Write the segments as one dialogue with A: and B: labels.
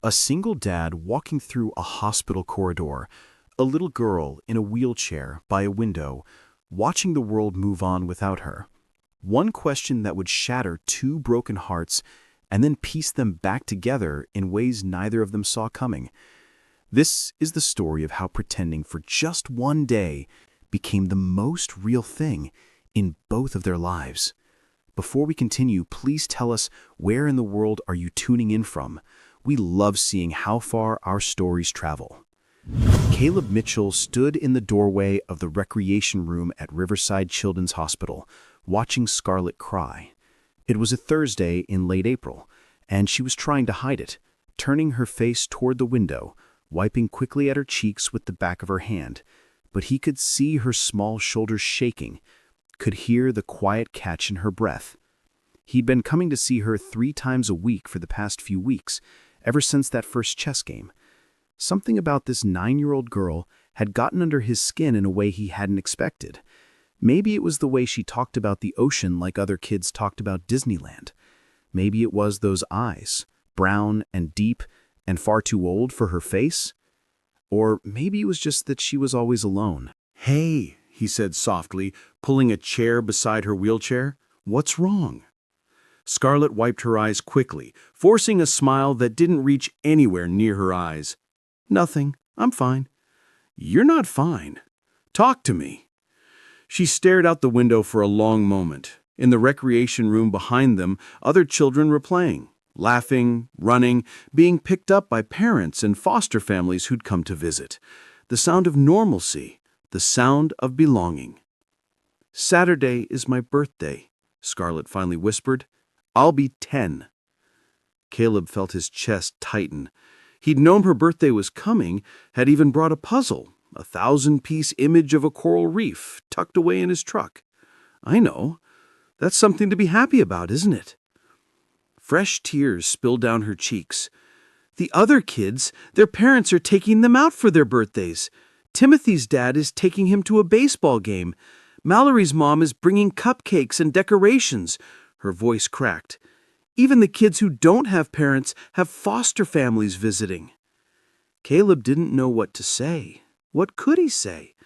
A: A single dad walking through a hospital corridor, a little girl in a wheelchair by a window, watching the world move on without her. One question that would shatter two broken hearts and then piece them back together in ways neither of them saw coming. This is the story of how pretending for just one day became the most real thing in both of their lives. Before we continue, please tell us, where in the world are you tuning in from? We love seeing how far our stories travel. Caleb Mitchell stood in the doorway of the recreation room at Riverside Children's Hospital, watching Scarlett cry. It was a Thursday in late April, and she was trying to hide it, turning her face toward the window, wiping quickly at her cheeks with the back of her hand. But he could see her small shoulders shaking, could hear the quiet catch in her breath. He'd been coming to see her 3 times a week for the past few weeks, ever since that first chess game. Something about this 9-year-old girl had gotten under his skin in a way he hadn't expected. Maybe it was the way she talked about the ocean like other kids talked about Disneyland. Maybe it was those eyes, brown and deep and far too old for her face. Or maybe it was just that she was always alone.
B: "Hey," he said softly, pulling a chair beside her wheelchair. "What's wrong?" Scarlett wiped her eyes quickly, forcing a smile that didn't reach anywhere near her eyes. "Nothing. I'm fine." "You're not fine. Talk to me." She stared out the window for a long moment. In the recreation room behind them, other children were playing, laughing, running, being picked up by parents and foster families who'd come to visit. The sound of normalcy, the sound of belonging. "Saturday is my birthday," Scarlett finally whispered. "I'll be 10. Caleb felt his chest tighten. He'd known her birthday was coming, had even brought a puzzle, a 1,000-piece image of a coral reef tucked away in his truck. "I know. That's something to be happy about, isn't it?" Fresh tears spilled down her cheeks. "The other kids, their parents are taking them out for their birthdays. Timothy's dad is taking him to a baseball game. Mallory's mom is bringing cupcakes and decorations." Her voice cracked. "Even the kids who don't have parents have foster families visiting." Caleb didn't know what to say. What could he say?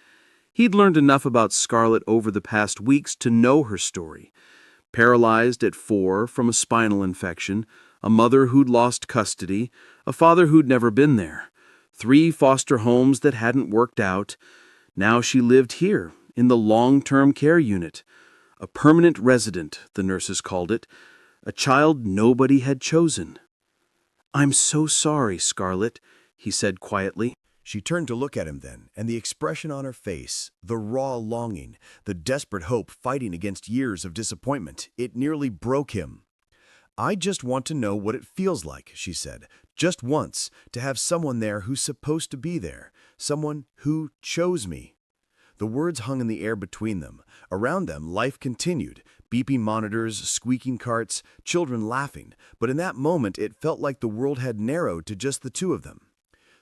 B: He'd learned enough about Scarlett over the past weeks to know her story. Paralyzed at 4 from a spinal infection, a mother who'd lost custody, a father who'd never been there, 3 foster homes that hadn't worked out. Now she lived here, in the long-term care unit. A permanent resident, the nurses called it. A child nobody had chosen. "I'm so sorry, Scarlett," he said quietly.
C: She turned to look at him then, and the expression on her face, the raw longing, the desperate hope fighting against years of disappointment, it nearly broke him. "I just want to know what it feels like," she said, "just once, to have someone there who's supposed to be there, someone who chose me." The words hung in the air between them. Around them, life continued, beeping monitors, squeaking carts, children laughing, but in that moment it felt like the world had narrowed to just the 2 of them.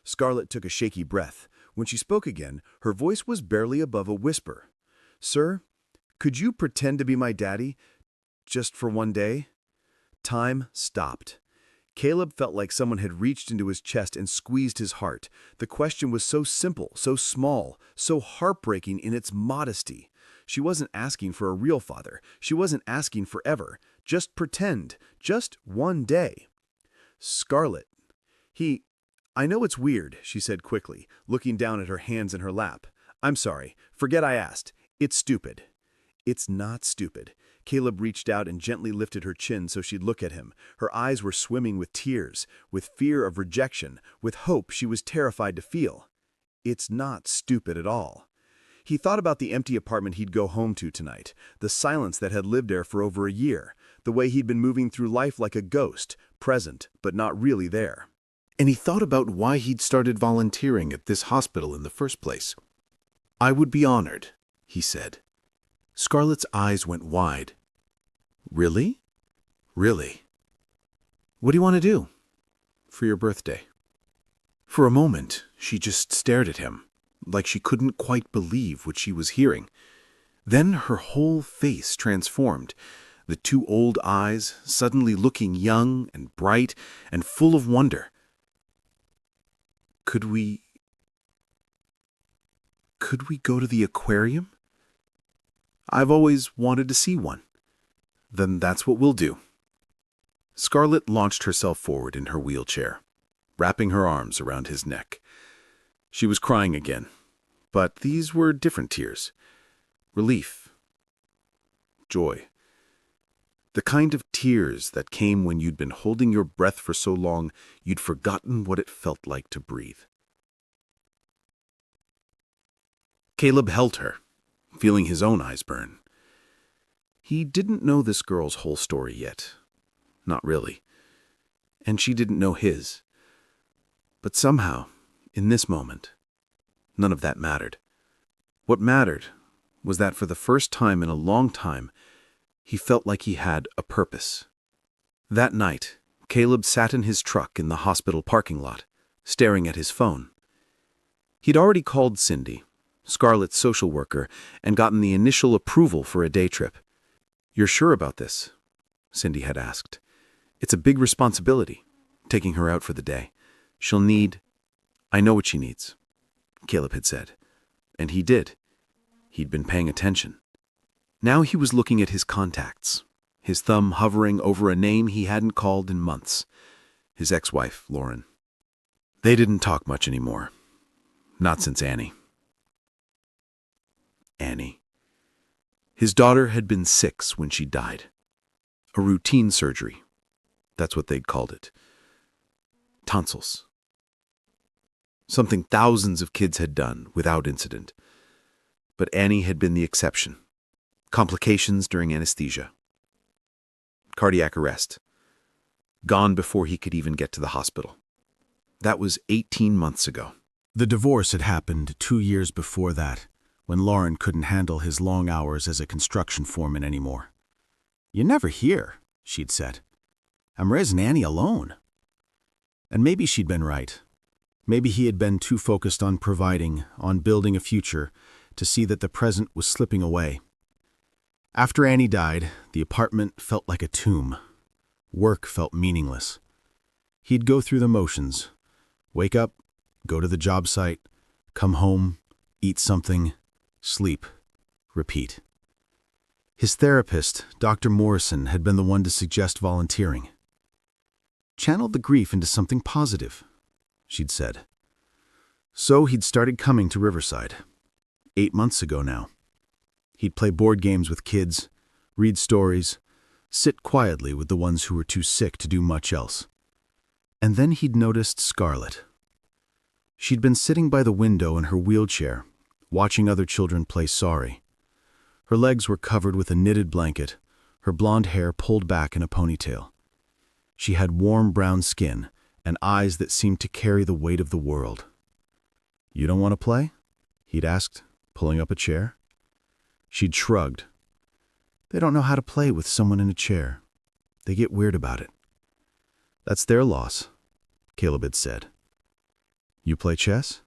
C: Scarlett took a shaky breath. When she spoke again, her voice was barely above a whisper. "Sir, could you pretend to be my daddy, just for one day?" Time stopped. Caleb felt like someone had reached into his chest and squeezed his heart. The question was so simple, so small, so heartbreaking in its modesty. She wasn't asking for a real father. She wasn't asking forever. Just pretend. Just one day. "Scarlett, I know it's weird," she said quickly, looking down at her hands in her lap. "I'm sorry. Forget I asked. It's stupid." "It's not stupid." Caleb reached out and gently lifted her chin so she'd look at him. Her eyes were swimming with tears, with fear of rejection, with hope she was terrified to feel. "It's not stupid at all." He thought about the empty apartment he'd go home to tonight, the silence that had lived there for over a year, the way he'd been moving through life like a ghost, present but not really there.
A: And he thought about why he'd started volunteering at this hospital in the first place. "I would be honored," he said. Scarlett's eyes went wide. "Really? Really? What do you want to do for your birthday?" For a moment, she just stared at him, like she couldn't quite believe what she was hearing. Then her whole face transformed, the 2 old eyes suddenly looking young and bright and full of wonder. Could we go to the aquarium? I've always wanted to see one. Then that's what we'll do. Scarlett launched herself forward in her wheelchair, wrapping her arms around his neck. She was crying again, but these were different tears. Relief. Joy. The kind of tears that came when you'd been holding your breath for so long you'd forgotten what it felt like to breathe. Caleb held her, feeling his own eyes burn. He didn't know this girl's whole story yet. Not really. And she didn't know his. But somehow, in this moment, none of that mattered. What mattered was that for the first time in a long time, he felt like he had a purpose. That night, Caleb sat in his truck in the hospital parking lot, staring at his phone. He'd already called Cindy, Scarlett's social worker, and gotten the initial approval for a day trip. "You're sure about this?" Cindy had asked. "It's a big responsibility, taking her out for the day. She'll need—" "I know what she needs," Caleb had said. And he did. He'd been paying attention. Now he was looking at his contacts, his thumb hovering over a name he hadn't called in months. His ex-wife, Lauren. They didn't talk much anymore. Not since Annie. Annie. His daughter had been 6 when she died. A routine surgery. That's what they'd called it. Tonsils. Something thousands of kids had done without incident. But Annie had been the exception. Complications during anesthesia. Cardiac arrest. Gone before he could even get to the hospital. That was 18 months ago.
C: The divorce had happened 2 years before that, when Lauren couldn't handle his long hours as a construction foreman anymore. "You never hear," she'd said. "I'm raising Annie alone." And maybe she'd been right. Maybe he had been too focused on providing, on building a future, to see that the present was slipping away. After Annie died, the apartment felt like a tomb. Work felt meaningless. He'd go through the motions. Wake up, go to the job site, come home, eat something, sleep, repeat. His therapist, Dr. Morrison, had been the one to suggest volunteering. "Channel the grief into something positive," she'd said. So he'd started coming to Riverside. 8 months ago now. He'd play board games with kids, read stories, sit quietly with the ones who were too sick to do much else. And then he'd noticed Scarlett. She'd been sitting by the window in her wheelchair, watching other children play sorry. Her legs were covered with a knitted blanket, her blonde hair pulled back in a ponytail. She had warm brown skin and eyes that seemed to carry the weight of the world. "You don't want to play?" he'd asked, pulling up a chair. She'd shrugged. "They don't know how to play with someone in a chair. They get weird about it." "That's their loss," Caleb had said. "You play chess?"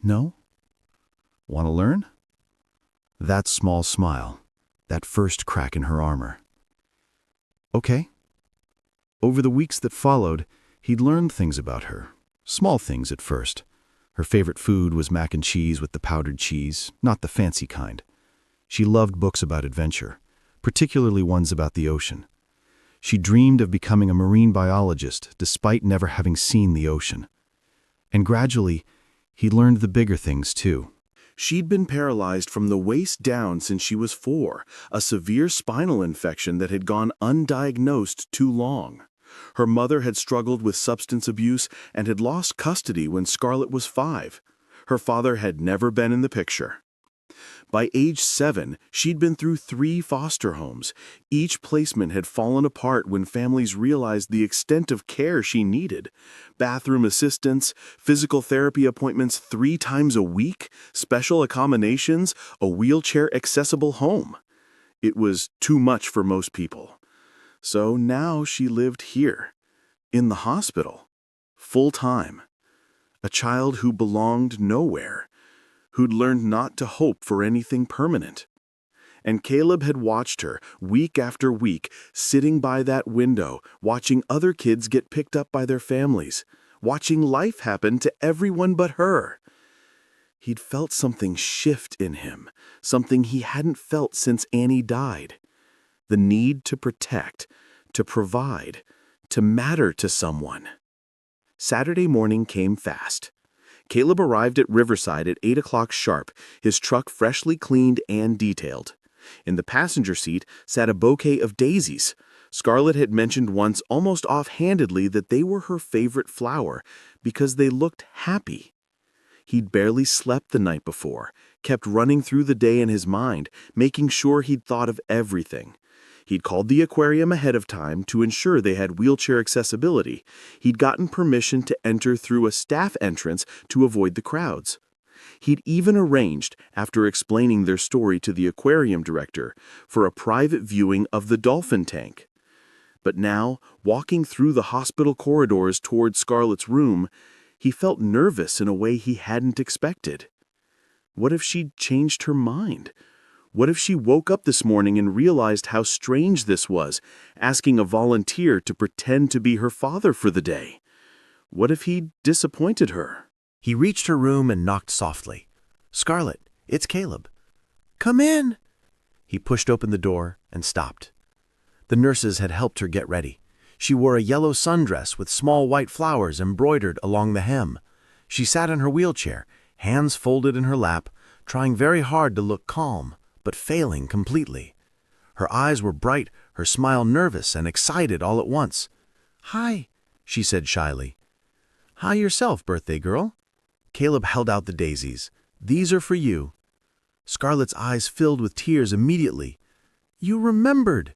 C: "No." "Want to learn?" That small smile, that first crack in her armor. "Okay." Over the weeks that followed, he'd learned things about her. Small things at first. Her favorite food was mac and cheese with the powdered cheese, not the fancy kind. She loved books about adventure, particularly ones about the ocean. She dreamed of becoming a marine biologist despite never having seen the ocean. And gradually, he learned the bigger things too. She'd been paralyzed from the waist down since she was 4, a severe spinal infection that had gone undiagnosed too long. Her mother had struggled with substance abuse and had lost custody when Scarlett was 5. Her father had never been in the picture. By age 7, she'd been through 3 foster homes. Each placement had fallen apart when families realized the extent of care she needed. Bathroom assistance, physical therapy appointments 3 times a week, special accommodations, a wheelchair-accessible home. It was too much for most people. So now she lived here, in the hospital, full-time. A child who belonged nowhere, who'd learned not to hope for anything permanent. And Caleb had watched her, week after week, sitting by that window, watching other kids get picked up by their families,
B: watching life happen to everyone but her. He'd felt something shift in him, something he hadn't felt since Annie died. The need to protect, to provide, to matter to someone. Saturday morning came fast. Caleb arrived at Riverside at 8 o'clock sharp, his truck freshly cleaned and detailed. In the passenger seat sat a bouquet of daisies. Scarlett had mentioned once almost offhandedly that they were her favorite flower because they looked happy. He'd barely slept the night before, kept running through the day in his mind, making sure he'd thought of everything. He'd called the aquarium ahead of time to ensure they had wheelchair accessibility. He'd gotten permission to enter through a staff entrance to avoid the crowds. He'd even arranged, after explaining their story to the aquarium director, for a private viewing of the dolphin tank. But now, walking through the hospital corridors toward Scarlett's room, he felt nervous in a way he hadn't expected. What if she'd changed her mind? What if she woke up this morning and realized how strange this was, asking a volunteer to pretend to be her father for the day? What if he'd disappointed her?
A: He reached her room and knocked softly. "Scarlett, it's Caleb." "Come in." He pushed open the door and stopped. The nurses had helped her get ready. She wore a yellow sundress with small white flowers embroidered along the hem. She sat in her wheelchair, hands folded in her lap, trying very hard to look calm, but failing completely. Her eyes were bright, her smile nervous and excited all at once. "Hi," she said shyly. "Hi yourself, birthday girl." Caleb held out the daisies. "These are for you." Scarlett's eyes filled with tears immediately. "You remembered."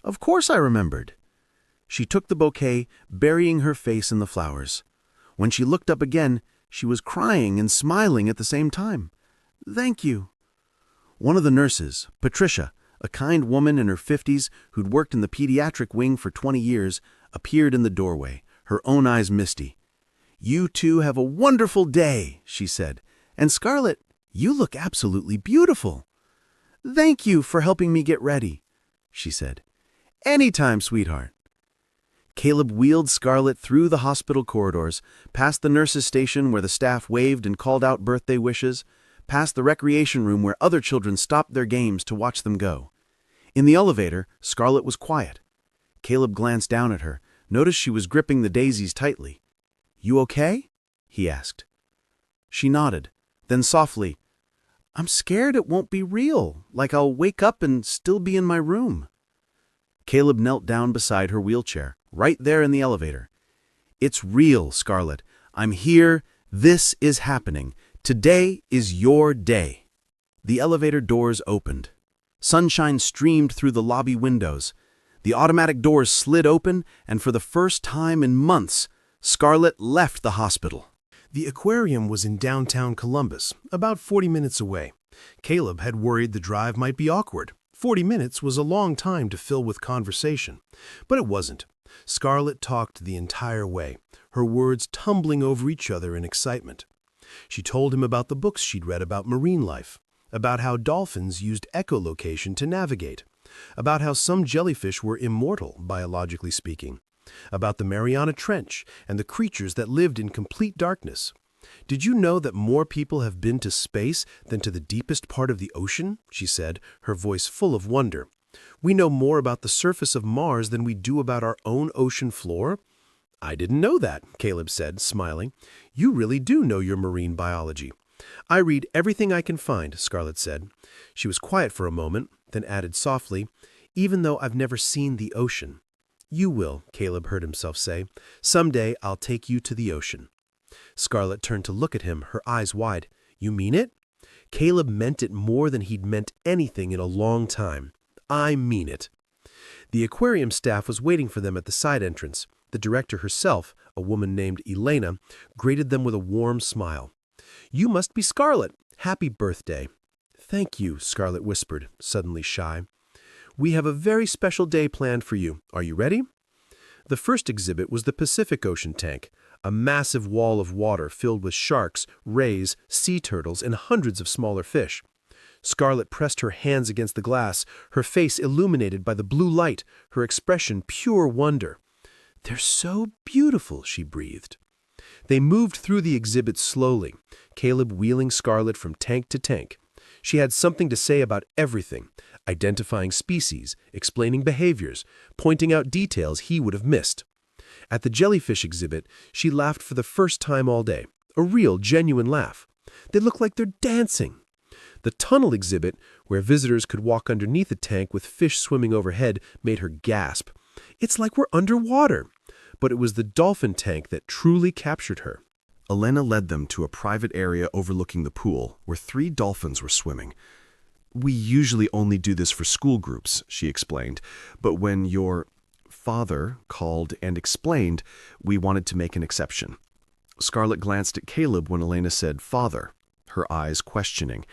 A: "Of course I remembered." She took the bouquet, burying her face in the flowers. When she looked up again, she was crying and smiling at the same time. "Thank you." One of the nurses, Patricia, a kind woman in her 50s who'd worked in the pediatric wing for 20 years, appeared in the doorway, her own eyes misty. "You two have a wonderful day," she said. "And Scarlett, you look absolutely beautiful." "Thank you for helping me get ready," she said. "Anytime, sweetheart." Caleb wheeled Scarlett through the hospital corridors, past the nurses' station where the staff waved and called out birthday wishes, past the recreation room where other children stopped their games to watch them go. In the elevator, Scarlett was quiet. Caleb glanced down at her, noticed she was gripping the daisies tightly. "You okay?" he asked. She nodded, then softly, "I'm scared it won't be real, like I'll wake up and still be in my room." Caleb knelt down beside her wheelchair, right there in the elevator. "It's real, Scarlett. I'm here. This is happening. Today is your day." The elevator doors opened. Sunshine streamed through the lobby windows. The automatic doors slid open, and for the first time in months, Scarlett left the hospital.
D: The aquarium was in downtown Columbus, about 40 minutes away. Caleb had worried the drive might be awkward. 40 minutes was a long time to fill with conversation. But it wasn't. Scarlett talked the entire way, her words tumbling over each other in excitement. She told him about the books she'd read about marine life, about how dolphins used echolocation to navigate, about how some jellyfish were immortal, biologically speaking, about the Mariana Trench and the creatures that lived in complete darkness. "Did you know that more people have been to space than to the deepest part of the ocean?" she said, her voice full of wonder. "We know more about the surface of Mars than we do about our own ocean floor." "I didn't know that," Caleb said, smiling. "You really do know your marine biology." "I read everything I can find," Scarlett said. She was quiet for a moment, then added softly, "even though I've never seen the ocean." "You will," Caleb heard himself say. "Someday I'll take you to the ocean." Scarlett turned to look at him, her eyes wide. "You mean it?" Caleb meant it more than he'd meant anything in a long time. "I mean it." The aquarium staff was waiting for them at the side entrance. The director herself, a woman named Elena, greeted them with a warm smile. "You must be Scarlett. Happy birthday." "Thank you," Scarlett whispered, suddenly shy. "We have a very special day planned for you. Are you ready?" The first exhibit was the Pacific Ocean tank, a massive wall of water filled with sharks, rays, sea turtles, and hundreds of smaller fish. Scarlett pressed her hands against the glass, her face illuminated by the blue light, her expression pure wonder. "They're so beautiful," she breathed. They moved through the exhibit slowly, Caleb wheeling Scarlett from tank to tank. She had something to say about everything, identifying species, explaining behaviors, pointing out details he would have missed. At the jellyfish exhibit, she laughed for the first time all day, a real, genuine laugh. They looked like they're dancing. The tunnel exhibit, where visitors could walk underneath a tank with fish swimming overhead, made her gasp. It's like we're underwater. But it was the dolphin tank that truly captured her.
A: Elena led them to a private area overlooking the pool, where 3 dolphins were swimming. "We usually only do this for school groups," she explained, "but when your father called and explained, we wanted to make an exception." Scarlett glanced at Caleb when Elena said father, her eyes questioning.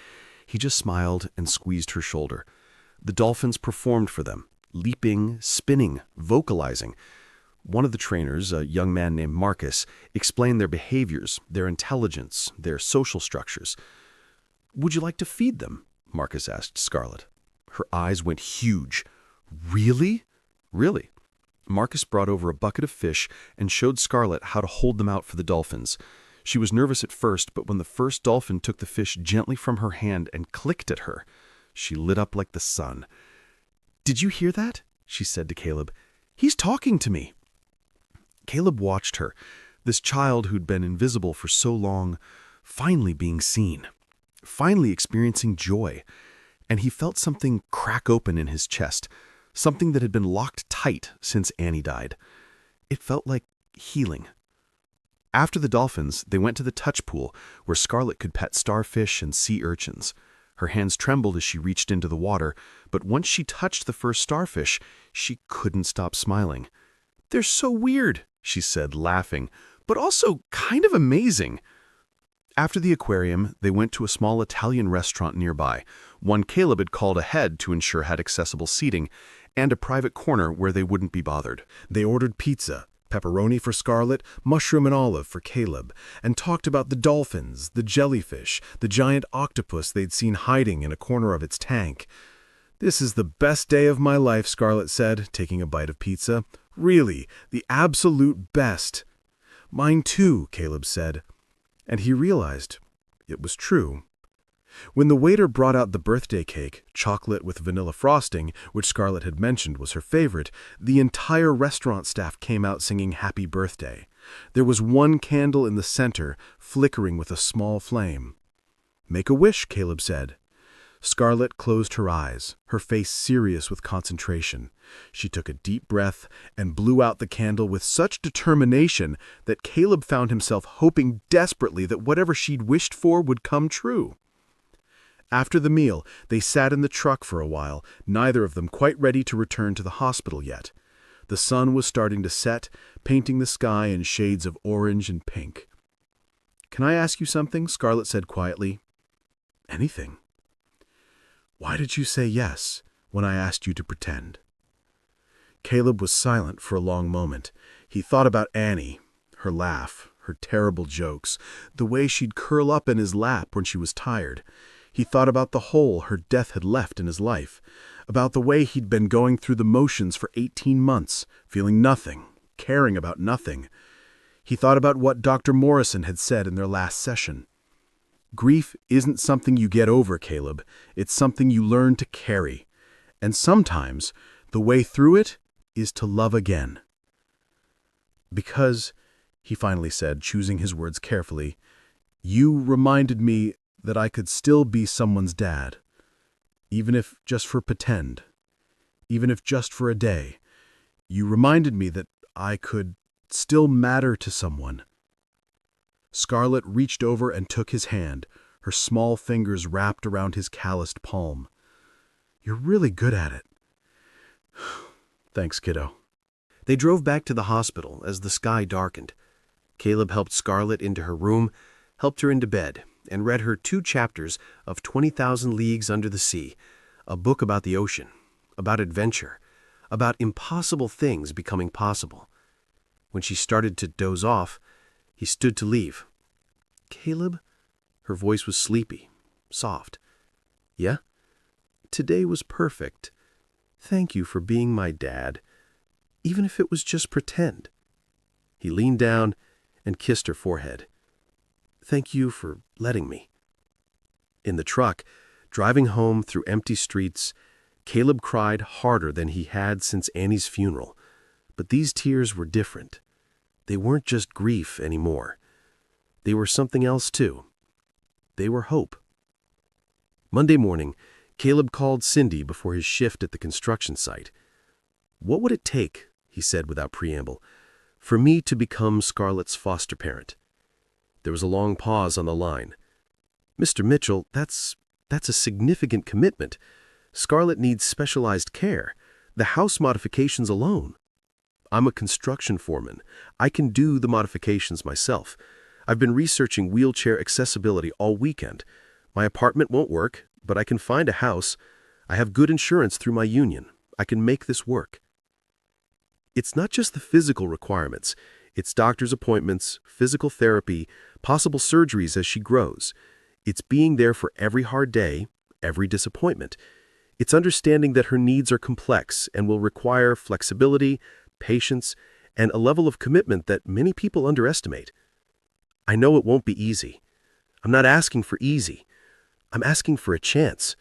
A: He just smiled and squeezed her shoulder. The dolphins performed for them, leaping, spinning, vocalizing. One of the trainers, a young man named Marcus, explained their behaviors, their intelligence, their social structures. "Would you like to feed them?" Marcus asked Scarlett. Her eyes went huge. "Really?" "Really." Marcus brought over a bucket of fish and showed Scarlett how to hold them out for the dolphins. She was nervous at first, but when the first dolphin took the fish gently from her hand and clicked at her, she lit up like the sun. "Did you hear that?" she said to Caleb. "He's talking to me." Caleb watched her, this child who'd been invisible for so long, finally being seen, finally experiencing joy, and he felt something crack open in his chest, something that had been locked tight since Annie died. It felt like healing. After the dolphins, they went to the touch pool, where Scarlett could pet starfish and sea urchins. Her hands trembled as she reached into the water, but once she touched the first starfish, she couldn't stop smiling. "They're so weird," she said, laughing, "but also kind of amazing." After the aquarium, they went to a small Italian restaurant nearby, one Caleb had called ahead to ensure had accessible seating, and a private corner where they wouldn't be bothered.
C: They ordered pizza, pepperoni for Scarlett, mushroom and olive for Caleb, and talked about the dolphins, the jellyfish, the giant octopus they'd seen hiding in a corner of its tank. "This is the best day of my life," Scarlett said, taking a bite of pizza. "Really, the absolute best." "Mine too," Caleb said. And he realized it was true. When the waiter brought out the birthday cake, chocolate with vanilla frosting, which Scarlett had mentioned was her favorite, the entire restaurant staff came out singing Happy Birthday. There was one candle in the center, flickering with a small flame. "Make a wish," Caleb said. Scarlett closed her eyes, her face serious with concentration. She took a deep breath and blew out the candle with such determination that Caleb found himself hoping desperately that whatever she'd wished for would come true. After the meal, they sat in the truck for a while, neither of them quite ready to return to the hospital yet. The sun was starting to set, painting the sky in shades of orange and pink. "Can I ask you something?" Scarlett said quietly. "Anything." "Why did you say yes when I asked you to pretend?" Caleb was silent for a long moment. He thought about Annie, her laugh, her terrible jokes, the way she'd curl up in his lap when she was tired. He thought about the hole her death had left in his life, about the way he'd been going through the motions for 18 months, feeling nothing, caring about nothing. He thought about what Dr. Morrison had said in their last session. Grief isn't something you get over, Caleb. It's something you learn to carry. And sometimes the way through it is to love again. "Because," he finally said, choosing his words carefully, "you reminded me that I could still be someone's dad, even if just for pretend, even if just for a day. You reminded me that I could still matter to someone." Scarlett reached over and took his hand, her small fingers wrapped around his calloused palm. "You're really good at it." "Thanks, kiddo." They drove back to the hospital as the sky darkened. Caleb helped Scarlett into her room, helped her into bed, and read her 2 chapters of 20,000 Leagues Under the Sea, a book about the ocean, about adventure, about impossible things becoming possible. When she started to doze off, he stood to leave. "Caleb?" Her voice was sleepy, soft. "Yeah? Today was perfect. Thank you for being my dad, even if it was just pretend." He leaned down
D: and kissed her forehead. "Thank you for letting me." In the truck, driving home through empty streets, Caleb cried harder than he had since Annie's funeral. But these tears were different. They weren't just grief anymore. They were something else too. They were hope. Monday morning, Caleb called Cindy before his shift at the construction site. "What would it take," he said without preamble, "for me to become Scarlett's foster parent?" There was a long pause on the line. "Mr. Mitchell, that's a significant commitment. Scarlett needs specialized care. The house modifications alone." "I'm a construction foreman. I can do the modifications myself. I've been researching wheelchair accessibility all weekend. My apartment won't work, but I can find a house. I have good insurance through my union. I can make this work." It's not just the physical requirements. It's doctor's appointments, physical therapy, possible surgeries as she grows. It's being there for every hard day, every disappointment. It's understanding that her needs are complex and will require flexibility, patience, and a level of commitment that many people underestimate. I know it won't be easy. I'm not asking for easy. I'm asking for a chance.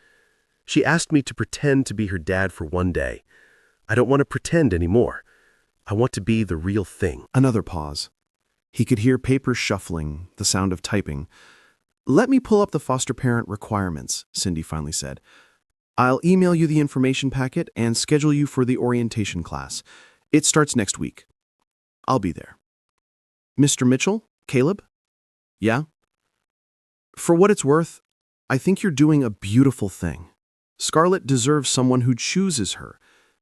D: She asked me to pretend to be her dad for one day. I don't want to pretend anymore. I want to be the real thing.
A: Another pause. He could hear papers shuffling, the sound of typing. "Let me pull up the foster parent requirements," Cindy finally said. "I'll email you the information packet and schedule you for the orientation class. It starts next week. I'll be there." "Mr. Mitchell? Caleb?" "Yeah?" "For what it's worth, I think you're doing a beautiful thing. Scarlett deserves someone who chooses her,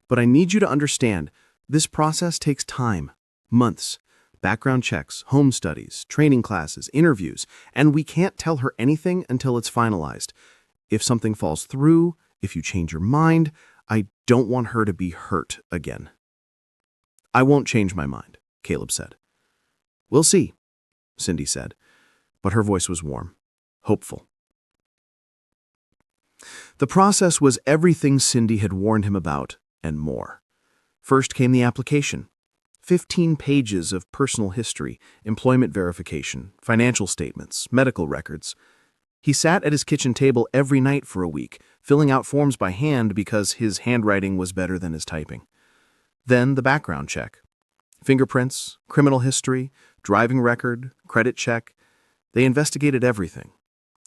A: but I need you to understand, this process takes time, months, background checks, home studies, training classes, interviews, and we can't tell her anything until it's finalized. If something falls through, if you change your mind, I don't want her to be hurt again." "I won't change my mind," Caleb said. "We'll see," Cindy said, but her voice was warm, hopeful. The process was everything Cindy had warned him about, and more. First came the application. 15 pages of personal history, employment verification, financial statements, medical records. He sat at his kitchen table every night for a week, filling out forms by hand because his handwriting was better than his typing. Then the background check. Fingerprints, criminal history, driving record, credit check. They investigated everything.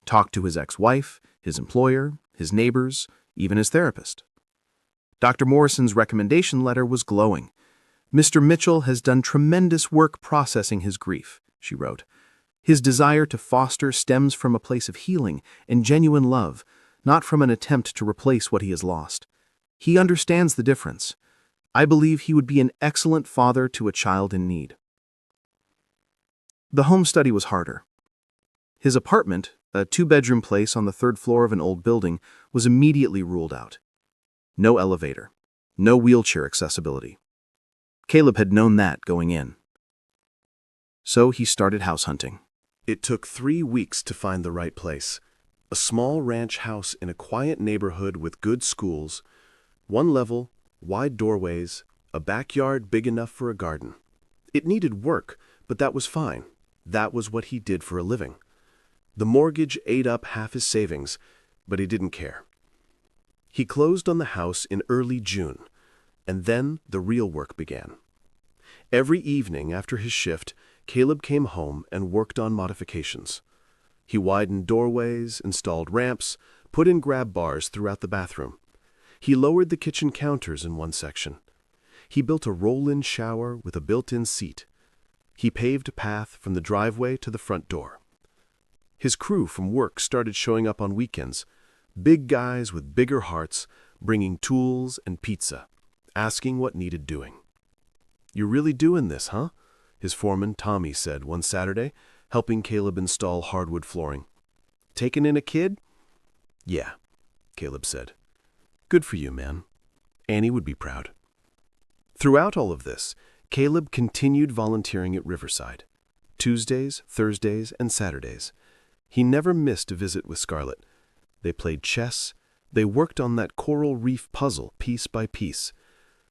A: Talked to his ex-wife, his employer, his neighbors, even his therapist. Dr. Morrison's recommendation letter was glowing. "Mr. Mitchell has done tremendous work processing his grief," she wrote. "His desire to foster stems from a place of healing and genuine love, not from an attempt to replace what he has lost. He understands the difference. I believe he would be an excellent father to a child in need." The home study was harder. His apartment, a 2-bedroom place on the 3rd floor of an old building, was immediately ruled out. No elevator, no wheelchair accessibility. Caleb had known that going in. So he started house hunting.
B: It took 3 weeks to find the right place. A small ranch house in a quiet neighborhood with good schools, 1 level, wide doorways, a backyard big enough for a garden. It needed work, but that was fine. That was what he did for a living. The mortgage ate up half his savings, but he didn't care. He closed on the house in early June, and then the real work began. Every evening after his shift, Caleb came home and worked on modifications. He widened doorways, installed ramps, put in grab bars throughout the bathroom. He lowered the kitchen counters in one section. He built a roll-in shower with a built-in seat. He paved a path from the driveway to the front door. His crew from work started showing up on weekends, big guys with bigger hearts, bringing tools and pizza, asking what needed doing. "You're really doing this, huh?" his foreman, Tommy, said one Saturday, helping Caleb install hardwood flooring. "Taking in a kid?" "Yeah," Caleb said. "Good for you, man. Annie would be proud." Throughout all of this, Caleb continued volunteering at Riverside, Tuesdays, Thursdays, and Saturdays. He never missed a visit with Scarlett. They played chess. They worked on that coral reef puzzle piece by piece.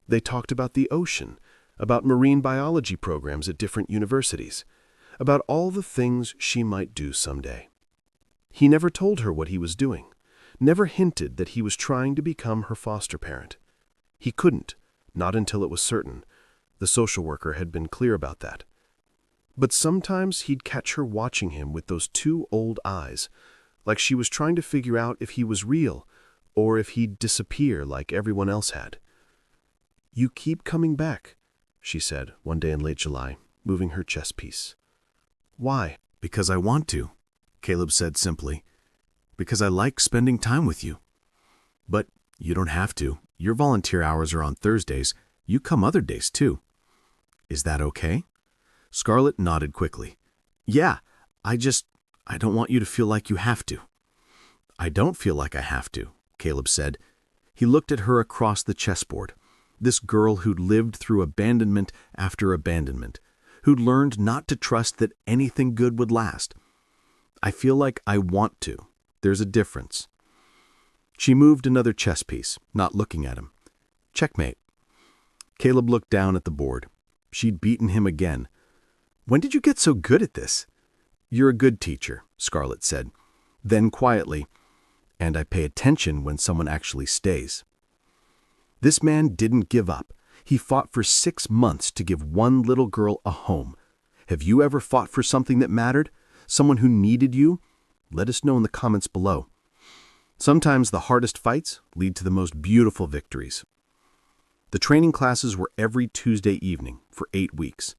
B: They talked about the ocean, about marine biology programs at different universities,
D: about all the things she might do someday. He never told her what he was doing, never hinted that he was trying to become her foster parent. He couldn't, not until it was certain. The social worker had been clear about that. But sometimes he'd catch her watching him with those two old eyes, like she was trying to figure out if he was real or if he'd disappear like everyone else had. "You keep coming back," she said one day in late July, moving her chess piece. "Why?"
B: "Because I want to," Caleb said simply. "Because I like spending time with you. But you don't have to. Your volunteer hours are on Thursdays. You come other days, too. Is that okay?" Scarlett nodded quickly. "Yeah, I don't want you to feel like you have to." "I don't feel like I have to," Caleb said. He looked at her across the chessboard. This girl who'd lived through abandonment after abandonment, who'd learned not to trust that anything good would last. "I feel like I want to. There's a difference." She moved another chess piece, not looking at him. "Checkmate." Caleb looked down at the board. She'd beaten him again. "When did you get so good at this?" "You're a good teacher," Scarlett said. Then quietly, "And I pay attention when someone actually stays." This man didn't give up. He fought for 6 months to give one little girl a home. Have you ever fought for something that mattered? Someone who needed you? Let us know in the comments below. Sometimes the hardest fights lead to the most beautiful victories. The training classes were every Tuesday evening for 8 weeks.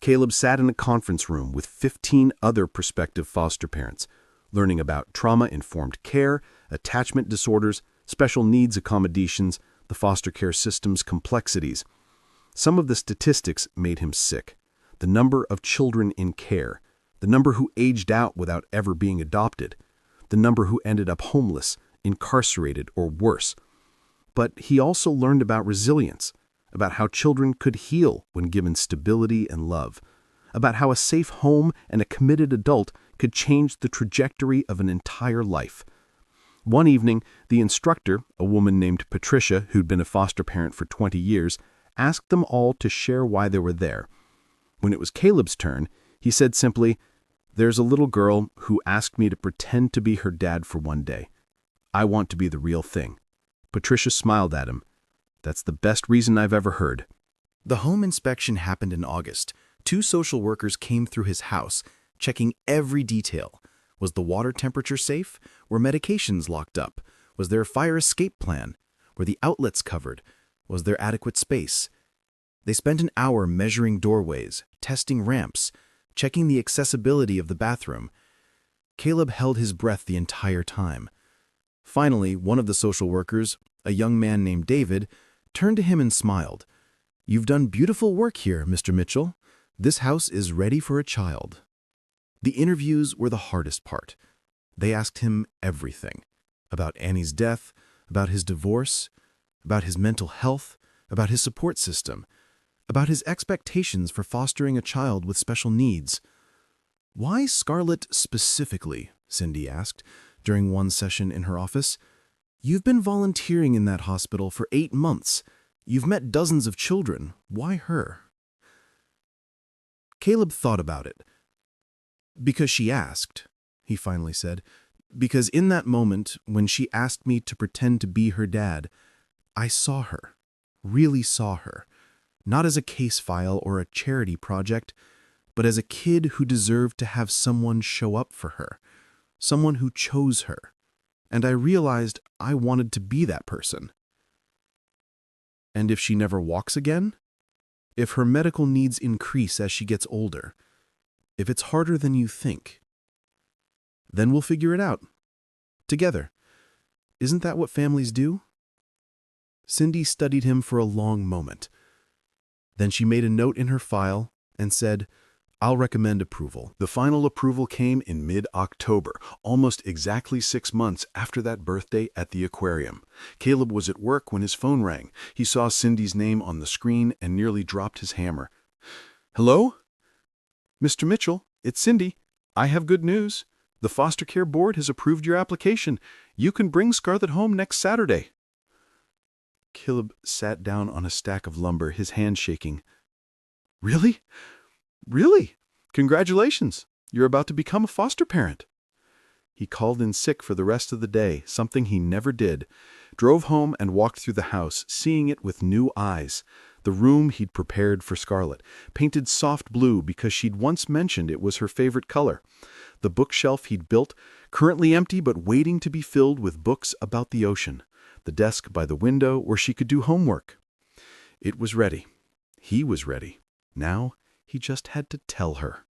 B: Caleb sat in a conference room with 15 other prospective foster parents, learning about trauma-informed care, attachment disorders, special needs accommodations, the foster care system's complexities. Some of the statistics made him sick. The number of children in care, the number who aged out without ever being adopted, the number who ended up homeless, incarcerated, or worse. But he also learned about resilience, about how children could heal when given stability and love, about how a safe home and a committed adult could change the trajectory of an entire life. One evening, the instructor, a woman named Patricia who'd been a foster parent for 20 years, asked them all to share why they were there. When it was Caleb's turn, he said simply, "There's a little girl who asked me to pretend to be her dad for one day. I want to be the real thing." Patricia smiled at him. "That's the best reason I've ever heard."
C: The home inspection happened in August. 2 social workers came through his house, checking every detail. Was the water temperature safe? Were medications locked up? Was there a fire escape plan? Were the outlets covered? Was there adequate space? They spent an hour measuring doorways, testing ramps, checking the accessibility of the bathroom. Caleb held his breath the entire time. Finally, one of the social workers, a young man named David, turned to him and smiled. "You've done beautiful work here, Mr. Mitchell. This house is ready for a child." The interviews were the hardest part. They asked him everything. About Annie's death, about his divorce, about his mental health, about his support system, about his expectations for fostering a child with special needs. "Why Scarlett specifically?" Cindy asked during one session in her office. "You've been volunteering in that hospital for 8 months. You've met dozens of children. Why her?" Caleb thought about it. "Because she asked," he finally said. "Because in that moment, when she asked me to pretend to be her dad, I saw her, really saw her, not as a case file or a charity project, but as a kid who deserved to have someone show up for her, someone who chose her. And I realized I wanted to be that person." "And if she never walks again? If her medical needs increase as she gets older? If it's harder than you think? Then we'll figure it out. Together. Isn't that what families do?" Cindy studied him for a long moment. Then she made a note in her file and said, "I'll recommend approval."
A: The final approval came in mid-October, almost exactly 6 months after that birthday at the aquarium. Caleb was at work when his phone rang. He saw Cindy's name on the screen and nearly dropped his hammer. "Hello? Mr. Mitchell, it's Cindy. I have good news. The foster care board has approved your application. You can bring Scarlett home next Saturday." Caleb sat down on a stack of lumber, his hand shaking. "Really? Really? Congratulations! You're about to become a foster parent. He called in sick for the rest of the day, something he never did, drove home and walked through the house, seeing it with new eyes. The room he'd prepared for Scarlett, painted soft blue because she'd once mentioned it was her favorite color. The bookshelf he'd built, currently empty but waiting to be filled with books about the ocean. The desk by the window where she could do homework. It was ready. He was ready. Now he just had to tell her.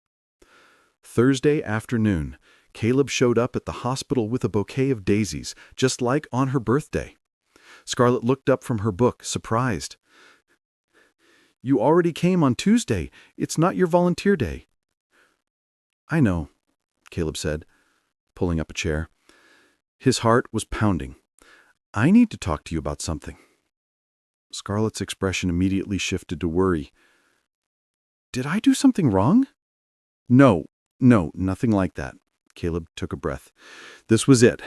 A: Thursday afternoon, Caleb showed up at the hospital with a bouquet of daisies, just like on her birthday. Scarlett looked up from her book, surprised. You already came on Tuesday. It's not your volunteer day. I know, Caleb said, pulling up a chair. His heart was pounding. I need to talk to you about something. Scarlett's expression immediately shifted to worry. Did I do something wrong? No, nothing like that. Caleb took a breath. This was it.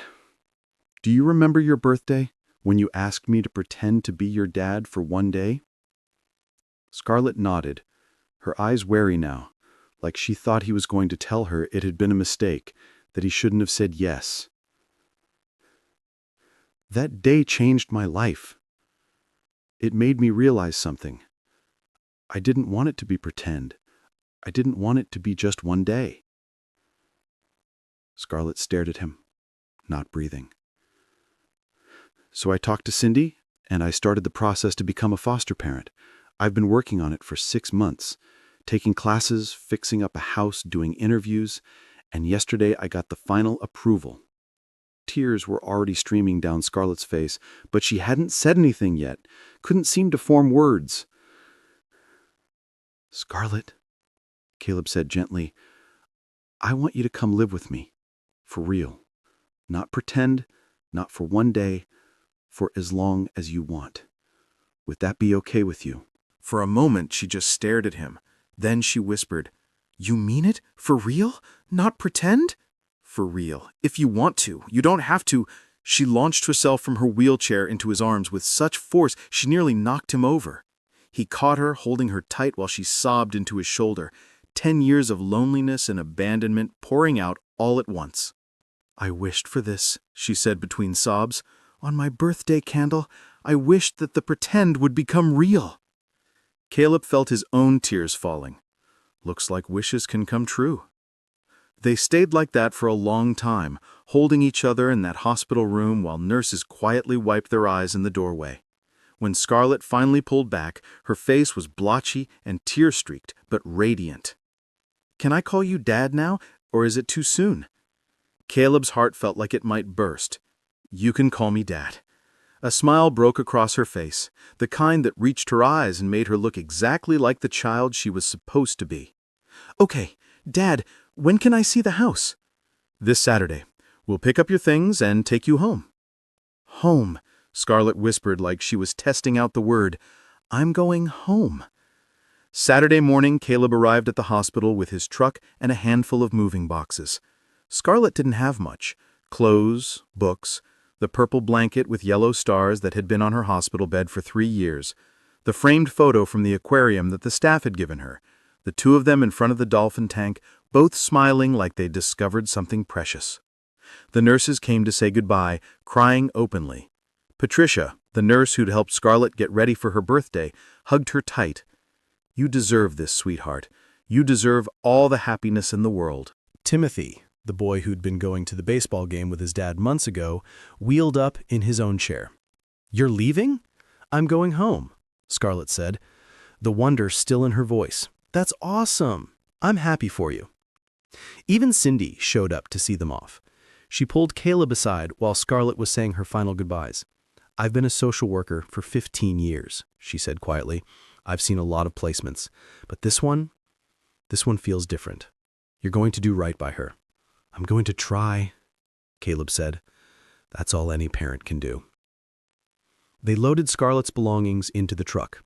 A: Do you remember your birthday, when you asked me to pretend to be your dad for one day? Scarlett nodded, her eyes wary now, like she thought he was going to tell her it had been a mistake, that he shouldn't have said yes. That day changed my life. It made me realize something. I didn't want it to be pretend. I didn't want it to be just one day. Scarlett stared at him, not breathing. So I talked to Cindy, and I started the process to become a foster parent. I've been working on it for 6 months, taking classes, fixing up a house, doing interviews, and yesterday I got the final approval. Tears were already streaming down Scarlett's face, but she hadn't said anything yet, couldn't seem to form words. Scarlett, Caleb said gently, I want you to come live with me. For real. Not pretend, not for one day, for as long as you want. Would that be okay with you?
C: For a moment, she just stared at him. Then she whispered, You mean it? For real? Not pretend? For real. If you want to. You don't have to. She launched herself from her wheelchair into his arms with such force she nearly knocked him over. He caught her, holding her tight while she sobbed into his shoulder. 10 years of loneliness and abandonment pouring out all at once. I wished for this, she said between sobs. On my birthday candle, I wished that the pretend would become real. Caleb felt his own tears falling. Looks like wishes can come true. They stayed like that for a long time, holding each other in that hospital room while nurses quietly wiped their eyes in the doorway. When Scarlett finally pulled back, her face was blotchy and tear-streaked, but radiant. Can I call you Dad now, or is it too soon? Caleb's heart felt like it might burst. You can call me Dad. A smile broke across her face, the kind that reached her eyes and made her look exactly like the child she was supposed to be. Okay, Dad, when can I see the house? This Saturday. We'll pick up your things and take you home. Home, Scarlett whispered like she was testing out the word. I'm going home. Saturday morning, Caleb arrived at the hospital with his truck and a handful of moving boxes. Scarlett didn't have much. Clothes, books, the purple blanket with yellow stars that had been on her hospital bed for 3 years, the framed photo from the aquarium that the staff had given her, the two of them in front of the dolphin tank, both smiling like they'd discovered something precious. The nurses came to say goodbye, crying openly. Patricia, the nurse who'd helped Scarlett get ready for her birthday, hugged her tight. You deserve this, sweetheart. You deserve all the happiness in the world.
A: Timothy, the boy who'd been going to the baseball game with his dad months ago, wheeled up in his own chair. You're leaving? I'm going home, Scarlett said, the wonder still in her voice. That's awesome. I'm happy for you. Even Cindy showed up to see them off. She pulled Caleb aside while Scarlett was saying her final goodbyes. I've been a social worker for 15 years, she said quietly. I've seen a lot of placements, but this one feels different. You're going to do right by her. I'm going to try, Caleb said. That's all any parent can do. They loaded Scarlett's belongings into the truck.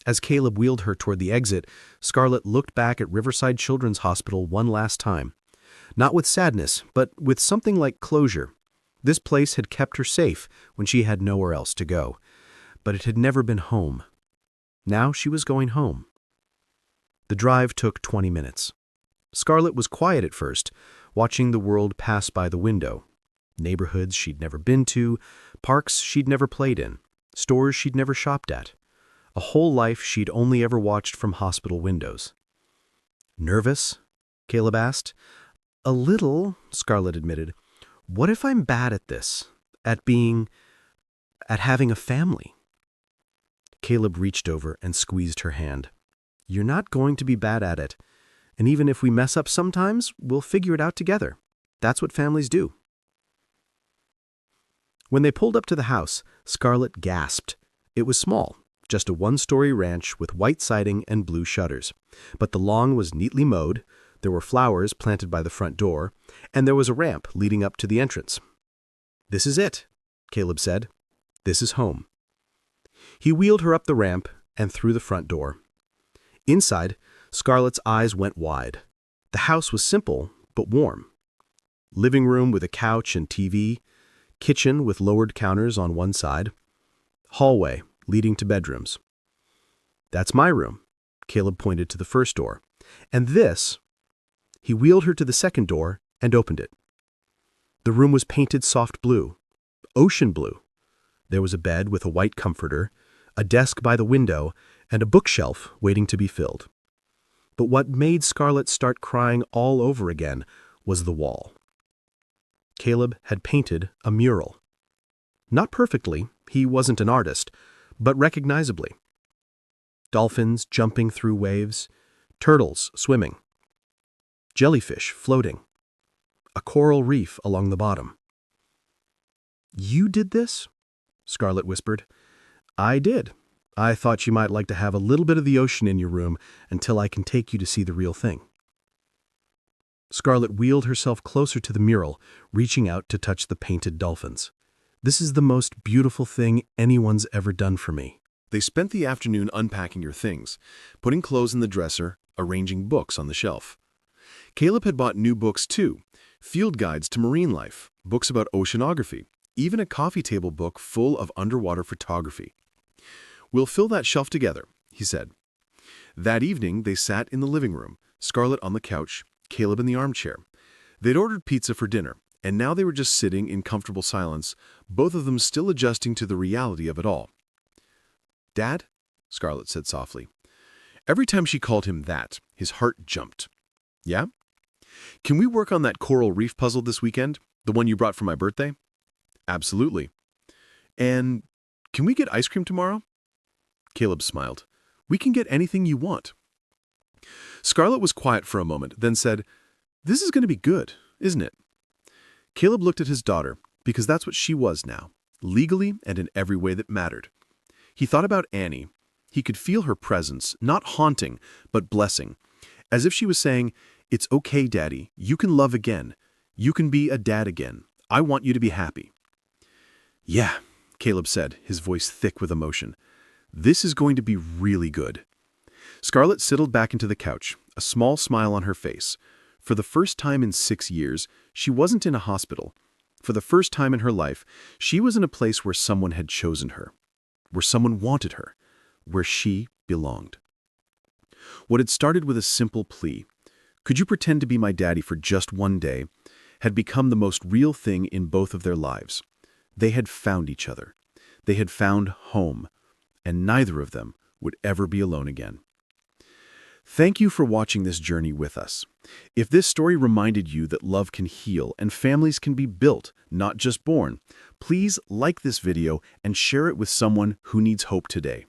A: As Caleb wheeled her toward the exit, Scarlett looked back at Riverside Children's Hospital one last time. Not with sadness, but with something like closure. This place had kept her safe when she had nowhere else to go. But it had never been home. Now she was going home. The drive took 20 minutes.
B: Scarlett was quiet at first, watching the world pass by the window. Neighborhoods she'd never been to, parks she'd never played in, stores she'd never shopped at. A whole life she'd only ever watched from hospital windows. "Nervous?" Caleb asked. "A little," Scarlett admitted. "What if I'm bad at this? At having a family?" Caleb reached over and squeezed her hand. "You're not going to be bad at it. And even if we mess up sometimes, we'll figure it out together. That's what families do." When they pulled up to the house, Scarlett gasped. It was small, just a one-story ranch with white siding and blue shutters. But the lawn was neatly mowed, there were flowers planted by the front door, and there was a ramp leading up to the entrance. "This is it," Caleb said. "This is home." He wheeled her up the ramp and through the front door. Inside, Scarlett's eyes went wide. The house was simple, but warm. Living room with a couch and TV, kitchen with lowered counters on one side, hallway leading to bedrooms. "That's my room," Caleb pointed to the first door. "And this—" He wheeled her to the second door and opened it. The room was painted soft blue, ocean blue. There was a bed with a white comforter, a desk by the window, and a bookshelf waiting to be filled. But what made Scarlett start crying all over again was the wall. Caleb had painted a mural. Not perfectly, he wasn't an artist, but recognizably. Dolphins jumping through waves, turtles swimming, jellyfish floating, a coral reef along the bottom. "You did this?" Scarlett whispered. "I did. I thought you might like to have a little bit of the ocean in your room until I can take you to see the real thing." Scarlett wheeled herself closer to the mural, reaching out to touch the painted dolphins. "This is the most beautiful thing anyone's ever done for me."
A: They spent the afternoon unpacking your things, putting clothes in the dresser, arranging books on the shelf. Caleb had bought new books too, field guides to marine life, books about oceanography, even a coffee table book full of underwater photography. "We'll fill that shelf together," he said. That evening, they sat in the living room, Scarlett on the couch, Caleb in the armchair. They'd ordered pizza for dinner, and now they were just sitting in comfortable silence, both of them still adjusting to the reality of it all. "Dad?" Scarlett said softly. Every time she called him that, his heart jumped. "Yeah? Can we work on that coral reef puzzle this weekend, the one you brought for my birthday?" "Absolutely." "And can we get ice cream tomorrow?" Caleb smiled. "We can get anything you want." Scarlett was quiet for a moment, then said, "This is going to be good, isn't it?" Caleb looked at his daughter, because that's what she was now, legally and in every way that mattered. He thought about Annie. He could feel her presence, not haunting, but blessing, as if she was saying, "It's okay, Daddy. You can love again. You can be a dad again. I want you to be happy." "Yeah," Caleb said, his voice thick with emotion. "This is going to be really good." Scarlett settled back into the couch, a small smile on her face. For the first time in 6 years, she wasn't in a hospital. For the first time in her life, she was in a place where someone had chosen her, where someone wanted her, where she belonged. What had started with a simple plea, "Could you pretend to be my daddy for just one day?" had become the most real thing in both of their lives. They had found each other. They had found home, and neither of them would ever be alone again. Thank you for watching this journey with us. If this story reminded you that love can heal and families can be built, not just born, please like this video and share it with someone who needs hope today.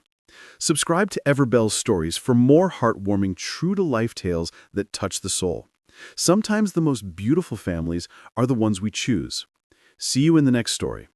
A: Subscribe to Everbell's Stories for more heartwarming, true-to-life tales that touch the soul. Sometimes the most beautiful families are the ones we choose. See you in the next story.